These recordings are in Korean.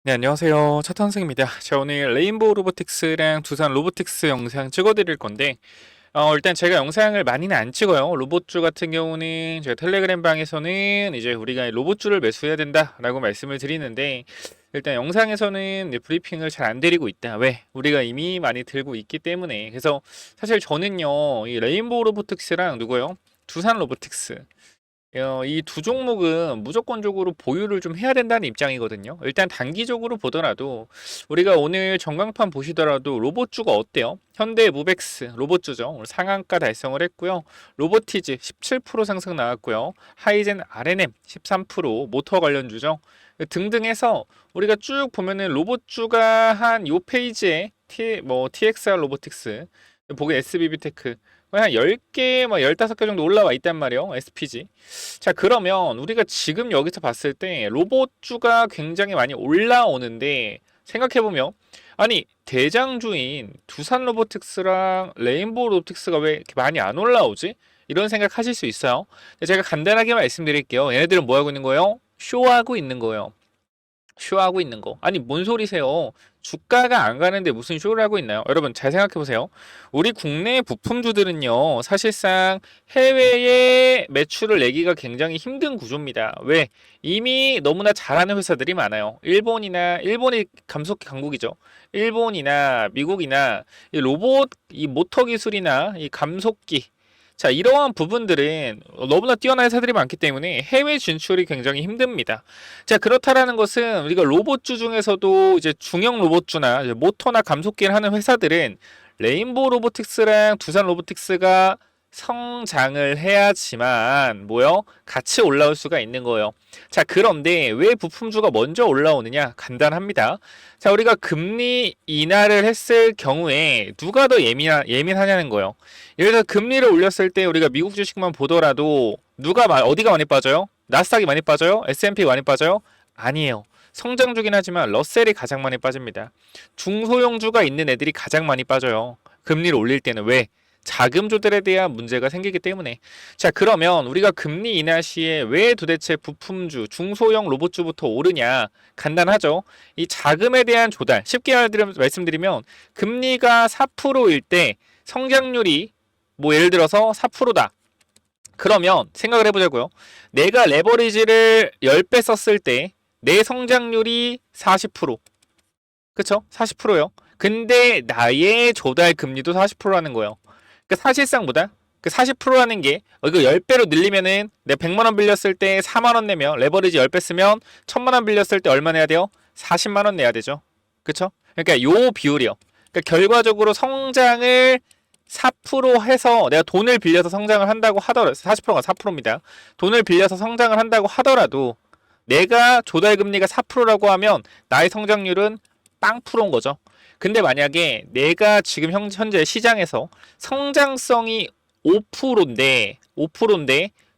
네, 안녕하세요. 차탄승입니다. 제가 오늘 레인보우 로보틱스랑 두산 로보틱스 영상 찍어드릴 건데, 일단 제가 영상을 많이는 안 찍어요. 로봇주 같은 경우는 제가 텔레그램 방에서는 이제 우리가 로봇주를 매수해야 된다라고 말씀을 드리는데, 일단 영상에서는 이제 브리핑을 잘 안 드리고 있다. 왜? 우리가 이미 많이 들고 있기 때문에. 그래서 사실 저는요, 이 레인보우 로보틱스랑 누구요? 두산 로보틱스. 이 두 종목은 무조건적으로 보유를 좀 해야 된다는 입장이거든요. 일단 단기적으로 보더라도 우리가 오늘 전광판 보시더라도 로봇주가 어때요? 현대 무벡스 로봇주죠. 오늘 상한가 달성을 했고요. 로보티즈 17% 상승 나왔고요. 하이젠 RNM 13% 모터 관련주죠. 등등 해서 우리가 쭉 보면은 로봇주가 한 요 페이지에 TXR 로보틱스 보기 SBB테크 한 10개, 15개 정도 올라와 있단 말이에요. SPG. 자, 그러면 우리가 지금 여기서 봤을 때 로봇주가 굉장히 많이 올라오는데 생각해보면 아니 대장주인 두산 로보틱스랑 레인보우 로보틱스가 왜 이렇게 많이 안 올라오지? 이런 생각 하실 수 있어요. 제가 간단하게 말씀드릴게요. 얘네들은 뭐 하고 있는 거예요? 쇼하고 있는 거예요. 쇼하고 있는 거. 아니, 뭔 소리세요? 주가가 안 가는데 무슨 쇼를 하고 있나요? 여러분, 잘 생각해 보세요. 우리 국내 부품주들은요, 사실상 해외에 매출을 내기가 굉장히 힘든 구조입니다. 왜? 이미 너무나 잘하는 회사들이 많아요. 일본이 감속기 강국이죠. 일본이나 미국이나 이 로봇, 이 모터 기술이나 이 감속기, 자, 이러한 부분들은 너무나 뛰어난 회사들이 많기 때문에 해외 진출이 굉장히 힘듭니다. 자, 그렇다라는 것은 우리가 로봇주 중에서도 이제 중형 로봇주나 이제 모터나 감속기를 하는 회사들은 레인보우 로보틱스랑 두산 로보틱스가 성장을 해야지만 뭐요? 같이 올라올 수가 있는 거예요. 자, 그런데 왜 부품주가 먼저 올라오느냐? 간단합니다. 자, 우리가 금리 인하를 했을 경우에 누가 더 예민하냐는 거예요. 예를 들어 금리를 올렸을 때 우리가 미국 주식만 보더라도 어디가 많이 빠져요? 나스닥이 많이 빠져요? S&P가 많이 빠져요? 아니에요. 성장주긴 하지만 러셀이 가장 많이 빠집니다. 중소형주가 있는 애들이 가장 많이 빠져요. 금리를 올릴 때는 왜? 자금조달에 대한 문제가 생기기 때문에. 자, 그러면 우리가 금리 인하 시에 왜 도대체 부품주, 중소형 로봇주부터 오르냐? 간단하죠. 이 자금에 대한 조달. 쉽게 말씀드리면 금리가 4%일 때 성장률이 뭐 예를 들어서 4%다. 그러면 생각을 해보자고요. 내가 레버리지를 10배 썼을 때 내 성장률이 40%. 그쵸? 40%요. 근데 나의 조달 금리도 40%라는 거예요. 그 사실상 뭐다? 그 40%라는 게 이거 10배로 늘리면은 내가 100만 원 빌렸을 때 4만 원 내면 레버리지 10배 쓰면 1000만 원 빌렸을 때 얼마 내야 돼요? 40만 원 내야 되죠. 그쵸? 그러니까 요 비율이요. 그러니까 결과적으로 성장을 4% 해서 내가 돈을 빌려서 성장을 한다고 하더라도 40%가 4%입니다. 돈을 빌려서 성장을 한다고 하더라도 내가 조달 금리가 4%라고 하면 나의 성장률은 빵 프로인 거죠. 근데 만약에 내가 지금 현재 시장에서 성장성이 5%인데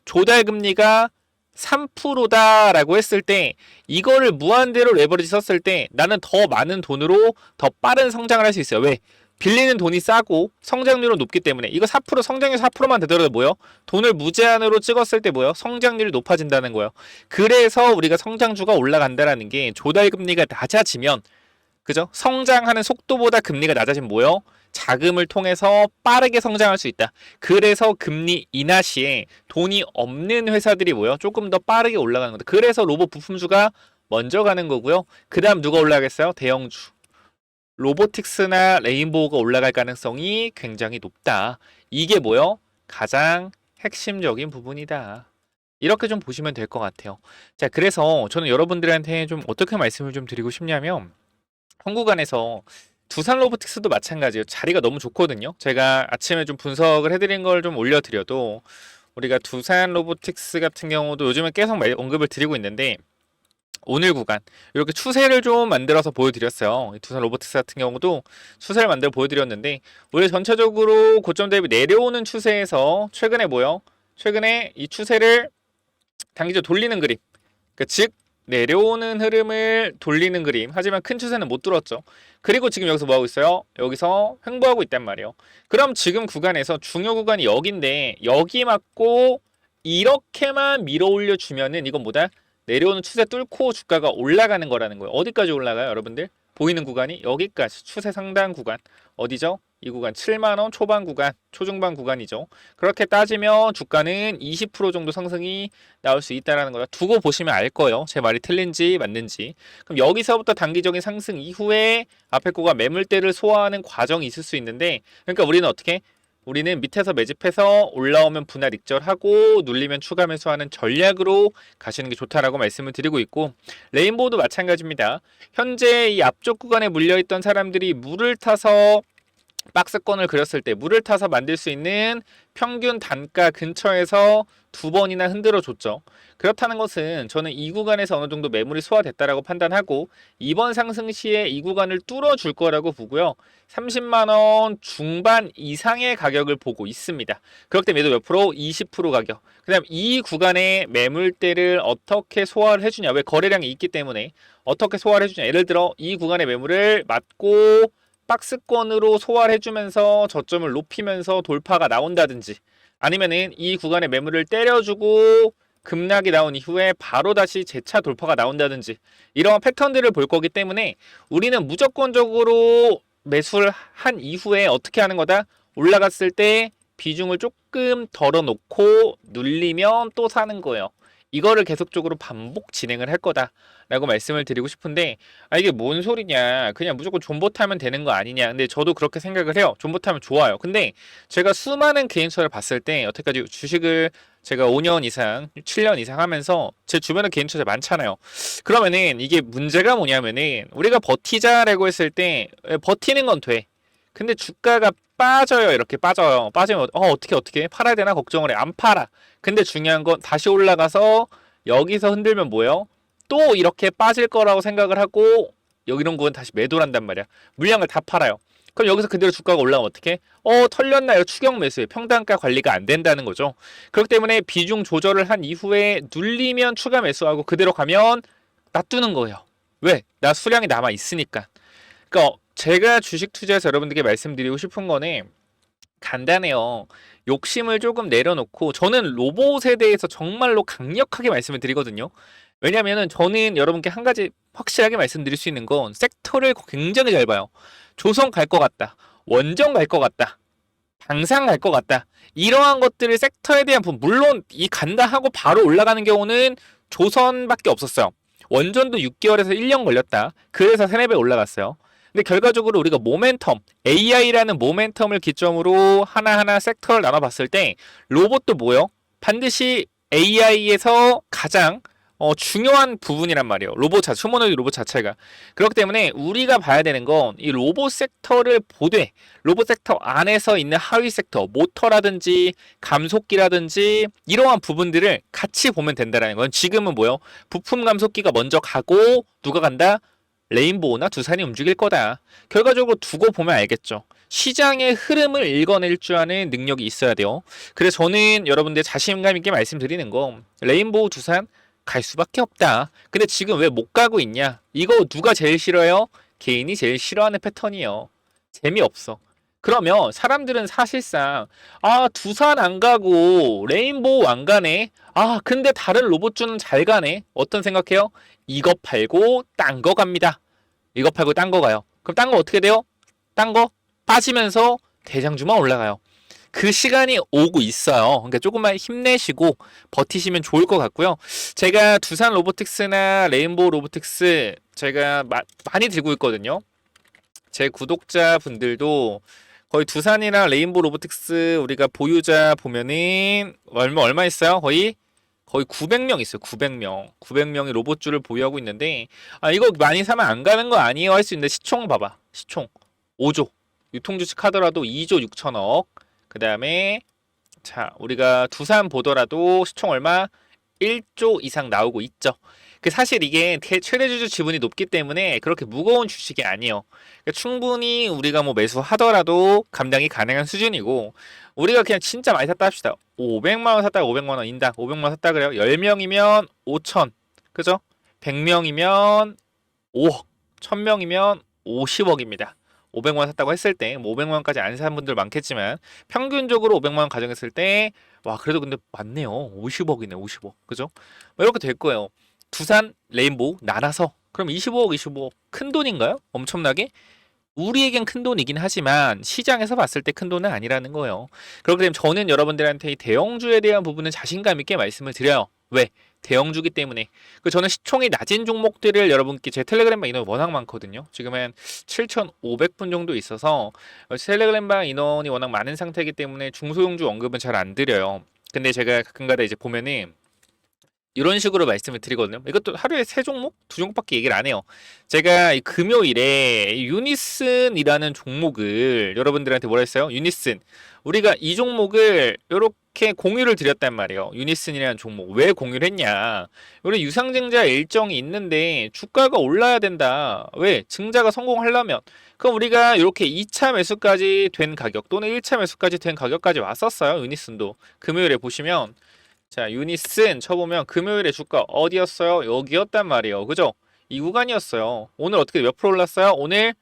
조달 금리가 3%다라고 했을 때 이거를 무한대로 레버리지 썼을 때 나는 더 많은 돈으로 더 빠른 성장을 할 수 있어요. 왜? 빌리는 돈이 싸고 성장률은 높기 때문에 이거 4% 성장률 4%만 되더라도 뭐요? 돈을 무제한으로 찍었을 때 뭐요? 성장률이 높아진다는 거예요. 그래서 우리가 성장주가 올라간다라는 게 조달 금리가 낮아지면 그죠? 성장하는 속도보다 금리가 낮아지면 뭐요? 자금을 통해서 빠르게 성장할 수 있다. 그래서 금리 인하 시에 돈이 없는 회사들이 뭐요? 조금 더 빠르게 올라가는 거다. 그래서 로봇 부품주가 먼저 가는 거고요. 그 다음 누가 올라가겠어요? 대형주. 로보틱스나 레인보우가 올라갈 가능성이 굉장히 높다. 이게 뭐요? 가장 핵심적인 부분이다. 이렇게 좀 보시면 될 것 같아요. 자, 그래서 저는 여러분들한테 좀 어떻게 말씀을 좀 드리고 싶냐면 한국안에서 두산 로보틱스도 마찬가지예요. 자리가 너무 좋거든요. 제가 아침에 좀 분석을 해드린 걸 좀 올려드려도 우리가 두산 로보틱스 같은 경우도 요즘에 계속 언급을 드리고 있는데 오늘 구간 이렇게 추세를 좀 만들어서 보여드렸어요. 두산 로보틱스 같은 경우도 추세를 만들어 보여드렸는데 우리 전체적으로 고점 대비 내려오는 추세에서 최근에 뭐요? 최근에 이 추세를 단기적으로 돌리는 그림. 그러니까 즉 내려오는 흐름을 돌리는 그림. 하지만 큰 추세는 못 뚫었죠. 그리고 지금 여기서 뭐하고 있어요? 여기서 횡보하고 있단 말이에요. 그럼 지금 구간에서 중요 구간이 여기인데 여기 맞고 이렇게만 밀어 올려 주면은 이건 뭐다? 내려오는 추세 뚫고 주가가 올라가는 거라는 거예요. 어디까지 올라가요, 여러분들? 보이는 구간이 여기까지 추세 상단 구간. 어디죠? 이 구간 7만 원 초반 구간, 초중반 구간이죠. 그렇게 따지면 주가는 20% 정도 상승이 나올 수 있다라는 거다. 두고 보시면 알 거예요. 제 말이 틀린지 맞는지. 그럼 여기서부터 단기적인 상승 이후에 앞에 거가 매물대를 소화하는 과정이 있을 수 있는데, 그러니까 우리는 어떻게? 우리는 밑에서 매집해서 올라오면 분할 익절하고 눌리면 추가 매수하는 전략으로 가시는 게 좋다라고 말씀을 드리고 있고, 레인보우도 마찬가지입니다. 현재 이 앞쪽 구간에 물려있던 사람들이 물을 타서 박스권을 그렸을 때 물을 타서 만들 수 있는 평균 단가 근처에서 두 번이나 흔들어 줬죠. 그렇다는 것은 저는 이 구간에서 어느 정도 매물이 소화됐다라고 판단하고 이번 상승 시에 이 구간을 뚫어 줄 거라고 보고요. 30만 원 중반 이상의 가격을 보고 있습니다. 그렇기 때문에 매도 몇 프로? 20% 가격. 그다음 이 구간의 매물대를 어떻게 소화를 해주냐? 왜 거래량이 있기 때문에 어떻게 소화를 해주냐? 예를 들어 이 구간의 매물을 맞고 박스권으로 소화를 해주면서 저점을 높이면서 돌파가 나온다든지, 아니면은 이 구간의 매물을 때려주고 급락이 나온 이후에 바로 다시 재차 돌파가 나온다든지, 이러한 패턴들을 볼 거기 때문에 우리는 무조건적으로 매수를 한 이후에 어떻게 하는 거다? 올라갔을 때 비중을 조금 덜어놓고 눌리면 또 사는 거예요. 이거를 계속적으로 반복 진행을 할 거다라고 말씀을 드리고 싶은데, 이게 뭔 소리냐, 그냥 무조건 존버 타면 되는 거 아니냐. 근데 저도 그렇게 생각을 해요. 존버 타면 좋아요. 근데 제가 수많은 개인처를 봤을 때, 여태까지 주식을 제가 5년 이상 7년 이상 하면서 제 주변에 개인처가 많잖아요. 그러면은 이게 문제가 뭐냐면은, 우리가 버티자라고 했을 때 버티는 건 돼. 근데 주가가 빠져요. 이렇게 빠져요. 빠지면 어떻게 팔아야 되나 걱정을 해. 안 팔아. 근데 중요한 건 다시 올라가서 여기서 흔들면 뭐예요? 또 이렇게 빠질 거라고 생각을 하고 여기 이런 부분 다시 매도를 한단 말이야. 물량을 다 팔아요. 그럼 여기서 그대로 주가가 올라가면 어떻게? 털렸나요? 추격 매수에 평단가 관리가 안 된다는 거죠. 그렇기 때문에 비중 조절을 한 이후에 눌리면 추가 매수하고 그대로 가면 놔두는 거예요. 왜? 나 수량이 남아 있으니까. 그러니까 제가 주식 투자에서 여러분들께 말씀드리고 싶은 거는 간단해요. 욕심을 조금 내려놓고, 저는 로봇에 대해서 정말로 강력하게 말씀을 드리거든요. 왜냐면은 저는 여러분께 한 가지 확실하게 말씀드릴 수 있는 건, 섹터를 굉장히 잘 봐요. 조선 갈 것 같다. 원전 갈 것 같다. 방산 갈 것 같다. 이러한 것들을 섹터에 대한 부분, 물론 이 간다 하고 바로 올라가는 경우는 조선밖에 없었어요. 원전도 6개월에서 1년 걸렸다. 그래서 3, 4배 올라갔어요. 근데 결과적으로 우리가 모멘텀, AI라는 모멘텀을 기점으로 하나하나 섹터를 나눠봤을 때 로봇도 뭐요? 반드시 AI에서 가장 중요한 부분이란 말이에요. 휴머노이드 로봇 자체가. 그렇기 때문에 우리가 봐야 되는 건 이 로봇 섹터를 보되, 로봇 섹터 안에서 있는 하위 섹터, 모터라든지 감속기라든지 이러한 부분들을 같이 보면 된다는 건, 지금은 뭐요? 부품 감속기가 먼저 가고 누가 간다? 레인보우나 두산이 움직일 거다. 결과적으로 두고 보면 알겠죠. 시장의 흐름을 읽어낼 줄 아는 능력이 있어야 돼요. 그래서 저는 여러분들 자신감 있게 말씀드리는 거, 레인보우 두산 갈 수밖에 없다. 근데 지금 왜 못 가고 있냐? 이거 누가 제일 싫어요? 개인이 제일 싫어하는 패턴이에요. 재미없어. 그러면 사람들은 사실상 두산 안 가고 레인보우 안 가네. 근데 다른 로봇주는 잘 가네. 어떤 생각해요? 이거 팔고 딴 거 갑니다. 이거 팔고 딴 거 가요. 그럼 딴 거 어떻게 돼요? 딴 거 빠지면서 대장주만 올라가요. 그 시간이 오고 있어요. 그러니까 조금만 힘내시고 버티시면 좋을 것 같고요. 제가 두산 로보틱스나 레인보우 로보틱스 제가 많이 들고 있거든요. 제 구독자분들도 거의 두산이랑 레인보우 로보틱스 우리가 보유자 보면은 얼마 있어요? 거의 900명 있어요. 900명. 900명이 로봇주를 보유하고 있는데, 이거 많이 사면 안 가는 거 아니에요? 할 수 있는데, 시총 봐봐. 시총 5조. 유통주식 하더라도 2조 6천억. 그 다음에 자, 우리가 두산 보더라도 시총 얼마? 1조 이상 나오고 있죠. 사실 이게 최대 주주 지분이 높기 때문에 그렇게 무거운 주식이 아니에요. 충분히 우리가 뭐 매수하더라도 감당이 가능한 수준이고, 우리가 그냥 진짜 많이 샀다 합시다. 500만 원 샀다가 500만 원 인당 500만 원 샀다 그래요. 10명이면 5천. 그죠? 100명이면 5억. 1000명이면 50억입니다. 500만 원 샀다고 했을 때, 뭐 500만 원까지 안 산 분들 많겠지만 평균적으로 500만 원 가정했을 때, 와 그래도 근데 많네요. 50억이네, 50억. 그죠? 이렇게 될 거예요. 두산, 레인보우 나눠서 그럼 25억, 25억 큰 돈인가요? 엄청나게? 우리에겐 큰 돈이긴 하지만 시장에서 봤을 때 큰 돈은 아니라는 거예요. 그렇기 때문에 저는 여러분들한테 이 대형주에 대한 부분은 자신감 있게 말씀을 드려요. 왜? 대형주기 때문에. 저는 시총이 낮은 종목들을 여러분께 제 텔레그램방 인원이 워낙 많거든요. 지금 한 7,500분 정도 있어서 텔레그램방 인원이 워낙 많은 상태이기 때문에 중소형주 언급은 잘 안 드려요. 근데 제가 가끔가다 이제 보면은 이런 식으로 말씀을 드리거든요. 이것도 하루에 3종목? 2종목밖에 얘기를 안 해요. 제가 이 금요일에 유니슨이라는 종목을 여러분들한테 뭐라 했어요? 유니슨. 우리가 이 종목을 이렇게 공유를 드렸단 말이에요. 유니슨이라는 종목. 왜 공유를 했냐? 우리 유상증자 일정이 있는데 주가가 올라야 된다. 왜? 증자가 성공하려면. 그럼 우리가 이렇게 2차 매수까지 된 가격 또는 1차 매수까지 된 가격까지 왔었어요. 유니슨도. 금요일에 보시면 자, 유니슨 쳐보면 금요일에 주가 어디였어요? 여기였단 말이에요. 그죠? 이 구간이었어요. 오늘 어떻게 몇 프로 올랐어요? 오늘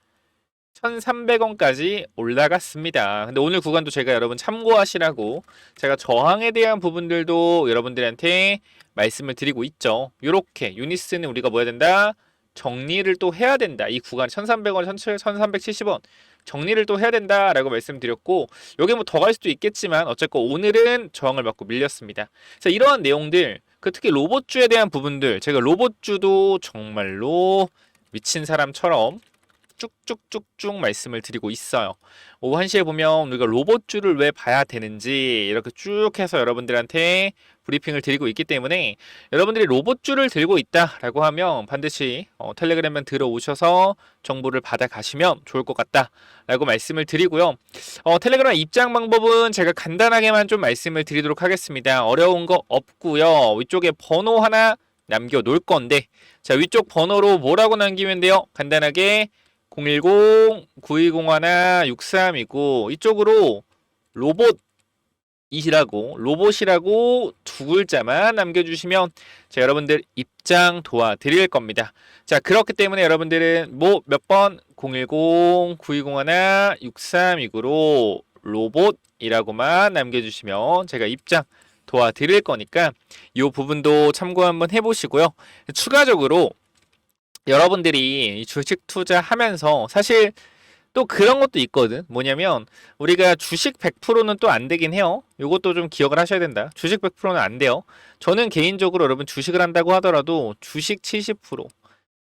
1,300원까지 올라갔습니다. 근데 오늘 구간도 제가 여러분 참고하시라고 제가 저항에 대한 부분들도 여러분들한테 말씀을 드리고 있죠. 요렇게 유니스는 우리가 뭐 해야 된다? 정리를 또 해야 된다. 이 구간 1,300원, 1,370원 정리를 또 해야 된다라고 말씀드렸고 여기 뭐 더 갈 수도 있겠지만 어쨌건 오늘은 저항을 받고 밀렸습니다. 그래서 이러한 내용들 특히 로봇주에 대한 부분들 제가 로봇주도 정말로 미친 사람처럼 쭉쭉쭉쭉 말씀을 드리고 있어요. 오후 1시에 보면 우리가 로봇주를 왜 봐야 되는지 이렇게 쭉 해서 여러분들한테 브리핑을 드리고 있기 때문에 여러분들이 로봇주를 들고 있다라고 하면 반드시 텔레그램만 들어오셔서 정보를 받아가시면 좋을 것 같다라고 말씀을 드리고요. 텔레그램 입장 방법은 제가 간단하게만 좀 말씀을 드리도록 하겠습니다. 어려운 거 없고요. 위쪽에 번호 하나 남겨놓을 건데 자 위쪽 번호로 뭐라고 남기면 돼요? 간단하게 010-9201-63이고 이쪽으로 로봇이라고 두 글자만 남겨주시면 자 여러분들 입장 도와드릴 겁니다. 자 그렇기 때문에 여러분들은 뭐 몇 번 010-9201-6329로 로봇이라고만 남겨주시면 제가 입장 도와드릴 거니까 이 부분도 참고 한번 해보시고요. 추가적으로 여러분들이 주식 투자하면서 사실 또 그런 것도 있거든. 뭐냐면 우리가 주식 100%는 또 안 되긴 해요. 이것도 좀 기억을 하셔야 된다. 주식 100%는 안 돼요. 저는 개인적으로 여러분 주식을 한다고 하더라도 주식 70%,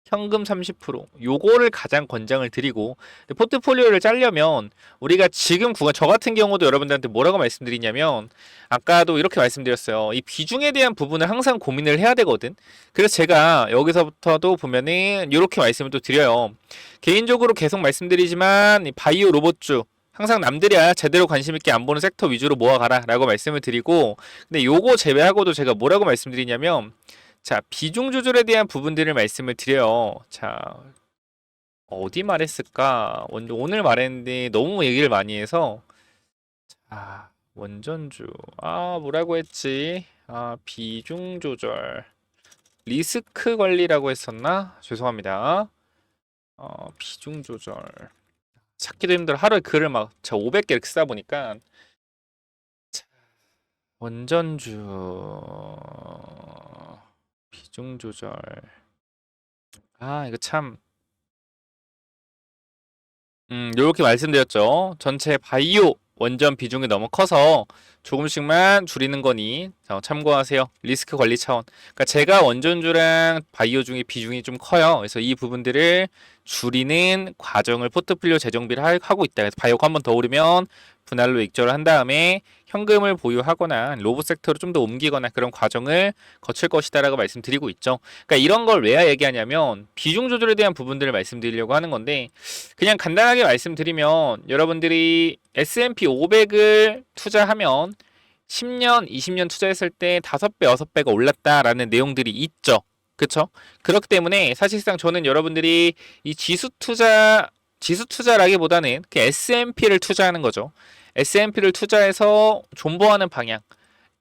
현금 30% 요거를 가장 권장을 드리고 포트폴리오를 짜려면 우리가 지금 구간 저 같은 경우도 여러분들한테 뭐라고 말씀드리냐면 아까도 이렇게 말씀드렸어요. 이 비중에 대한 부분을 항상 고민을 해야 되거든. 그래서 제가 여기서부터도 보면은 이렇게 말씀을 또 드려요. 개인적으로 계속 말씀드리지만 이 바이오 로봇주 항상 남들이야 제대로 관심 있게 안 보는 섹터 위주로 모아가라 라고 말씀을 드리고 근데 요거 제외하고도 제가 뭐라고 말씀드리냐면 자, 비중 조절에 대한 부분들을 말씀을 드려요. 자, 어디 말했을까? 오늘 말했는데 너무 얘기를 많이 해서 자, 원전주. 뭐라고 했지? 비중 조절. 리스크 관리라고 했었나? 죄송합니다. 비중 조절. 찾기도 힘들어. 하루에 글을 막 500개 이렇게 쓰다 보니까 원전주 비중 조절. 이거 참. 요렇게 말씀드렸죠. 전체 바이오 원전 비중이 너무 커서 조금씩만 줄이는 거니 참고하세요. 리스크 관리 차원. 그러니까 제가 원전주랑 바이오 중에 비중이 좀 커요. 그래서 이 부분들을 줄이는 과정을 포트폴리오 재정비를 하고 있다. 그래서 바이오가 한 번 더 오르면 분할로 익절을 한 다음에 현금을 보유하거나 로봇 섹터로 좀 더 옮기거나 그런 과정을 거칠 것이다라고 말씀드리고 있죠. 그러니까 이런 걸 왜 얘기하냐면 비중 조절에 대한 부분들을 말씀드리려고 하는 건데 그냥 간단하게 말씀드리면 여러분들이 S&P 500을 투자하면 10년, 20년 투자했을 때 5배, 6배가 올랐다라는 내용들이 있죠. 그쵸? 그렇기 때문에 사실상 저는 여러분들이 이 지수 투자라기보다는 그 S&P를 투자하는 거죠. S&P를 투자해서 존버하는 방향.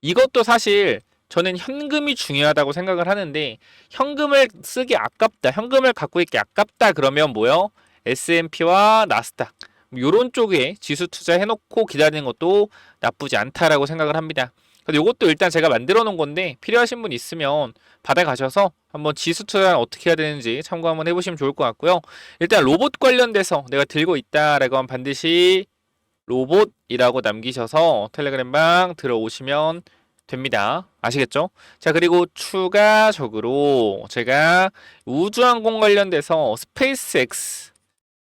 이것도 사실 저는 현금이 중요하다고 생각을 하는데 현금을 쓰기 아깝다. 현금을 갖고 있기 아깝다. 그러면 뭐요? S&P와 나스닥. 요런 쪽에 지수 투자 해놓고 기다리는 것도 나쁘지 않다라고 생각을 합니다. 근데 요것도 일단 제가 만들어 놓은 건데 필요하신 분 있으면 받아가셔서 한번 지수 투자 어떻게 해야 되는지 참고 한번 해보시면 좋을 것 같고요. 일단 로봇 관련돼서 내가 들고 있다라고 하면 반드시 로봇이라고 남기셔서 텔레그램방 들어오시면 됩니다. 아시겠죠? 자, 그리고 추가적으로 제가 우주항공 관련돼서 스페이스X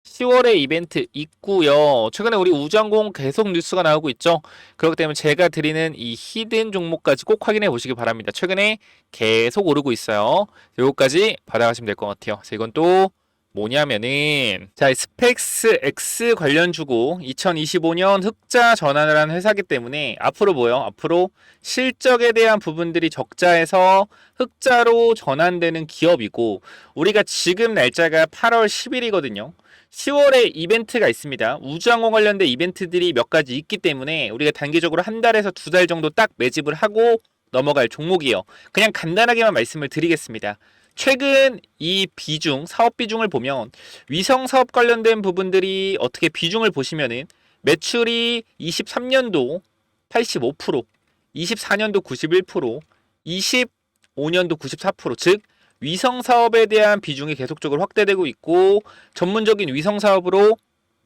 10월에 이벤트 있고요. 최근에 우리 우주항공 계속 뉴스가 나오고 있죠. 그렇기 때문에 제가 드리는 이 히든 종목까지 꼭 확인해 보시기 바랍니다. 최근에 계속 오르고 있어요. 요거까지 받아가시면 될 것 같아요. 그래서 이건 또 뭐냐면은 자, 스펙스 X 관련 주고 2025년 흑자 전환을 한 회사기 때문에 앞으로 뭐요? 앞으로 실적에 대한 부분들이 적자에서 흑자로 전환되는 기업이고 우리가 지금 날짜가 8월 10일이거든요. 10월에 이벤트가 있습니다. 우주항공 관련된 이벤트들이 몇 가지 있기 때문에 우리가 단기적으로 한 달에서 두 달 정도 딱 매집을 하고 넘어갈 종목이에요. 그냥 간단하게만 말씀을 드리겠습니다. 최근 이 비중, 사업 비중을 보면 위성 사업 관련된 부분들이 어떻게 비중을 보시면은 매출이 23년도 85%, 24년도 91%, 25년도 94%, 즉 위성 사업에 대한 비중이 계속적으로 확대되고 있고 전문적인 위성 사업으로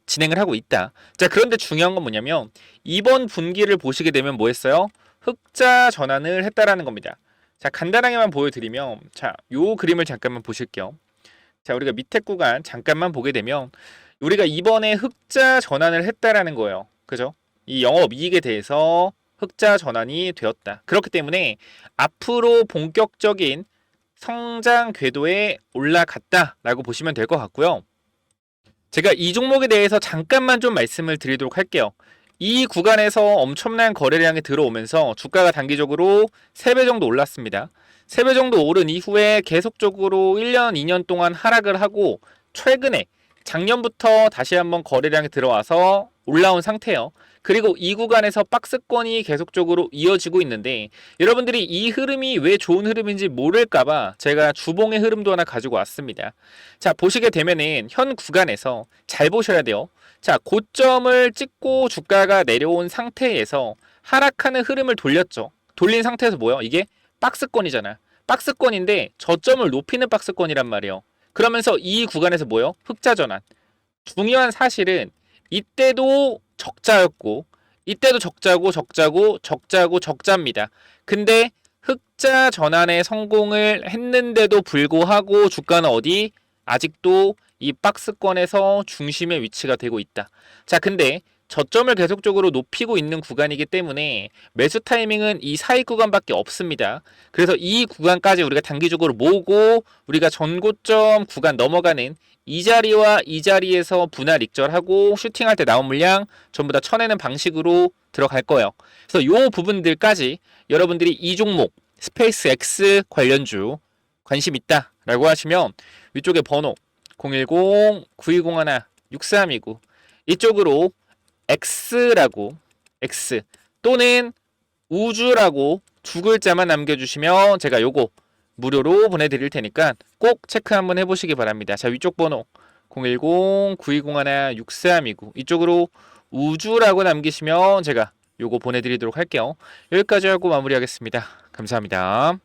진행을 하고 있다. 자, 그런데 중요한 건 뭐냐면 이번 분기를 보시게 되면 뭐 했어요? 흑자 전환을 했다라는 겁니다. 자, 간단하게만 보여드리면 자, 요 그림을 잠깐만 보실게요. 자, 우리가 밑에 구간 잠깐만 보게 되면 우리가 이번에 흑자 전환을 했다라는 거예요. 그죠? 이 영업이익에 대해서 흑자 전환이 되었다. 그렇기 때문에 앞으로 본격적인 성장 궤도에 올라갔다라고 보시면 될 것 같고요. 제가 이 종목에 대해서 잠깐만 좀 말씀을 드리도록 할게요. 이 구간에서 엄청난 거래량이 들어오면서 주가가 단기적으로 3배 정도 올랐습니다. 3배 정도 오른 이후에 계속적으로 1년, 2년 동안 하락을 하고 최근에 작년부터 다시 한번 거래량이 들어와서 올라온 상태예요. 그리고 이 구간에서 박스권이 계속적으로 이어지고 있는데 여러분들이 이 흐름이 왜 좋은 흐름인지 모를까봐 제가 주봉의 흐름도 하나 가지고 왔습니다. 자, 보시게 되면은 현 구간에서 잘 보셔야 돼요. 자, 고점을 찍고 주가가 내려온 상태에서 하락하는 흐름을 돌렸죠. 돌린 상태에서 뭐예요? 이게 박스권이잖아. 박스권인데 저점을 높이는 박스권이란 말이에요. 그러면서 이 구간에서 뭐예요? 흑자 전환. 중요한 사실은 이때도 적자였고 이때도 적자입니다. 근데 흑자 전환에 성공을 했는데도 불구하고 주가는 어디? 아직도 이 박스권에서 중심의 위치가 되고 있다. 자, 근데 저점을 계속적으로 높이고 있는 구간이기 때문에 매수 타이밍은 이 사이 구간밖에 없습니다. 그래서 이 구간까지 우리가 단기적으로 모으고 우리가 전고점 구간 넘어가는 이 자리와 이 자리에서 분할 익절하고 슈팅할 때 나온 물량 전부 다 쳐내는 방식으로 들어갈 거예요. 그래서 이 부분들까지 여러분들이 이 종목 스페이스 X 관련주 관심 있다 라고 하시면 위쪽에 번호 010-9201-6329 이쪽으로 X라고 X 또는 우주라고 두 글자만 남겨주시면 제가 요거 무료로 보내드릴 테니까 꼭 체크 한번 해보시기 바랍니다. 자, 위쪽 번호 010-9201-6329 이쪽으로 우주라고 남기시면 제가 요거 보내드리도록 할게요. 여기까지 하고 마무리하겠습니다. 감사합니다.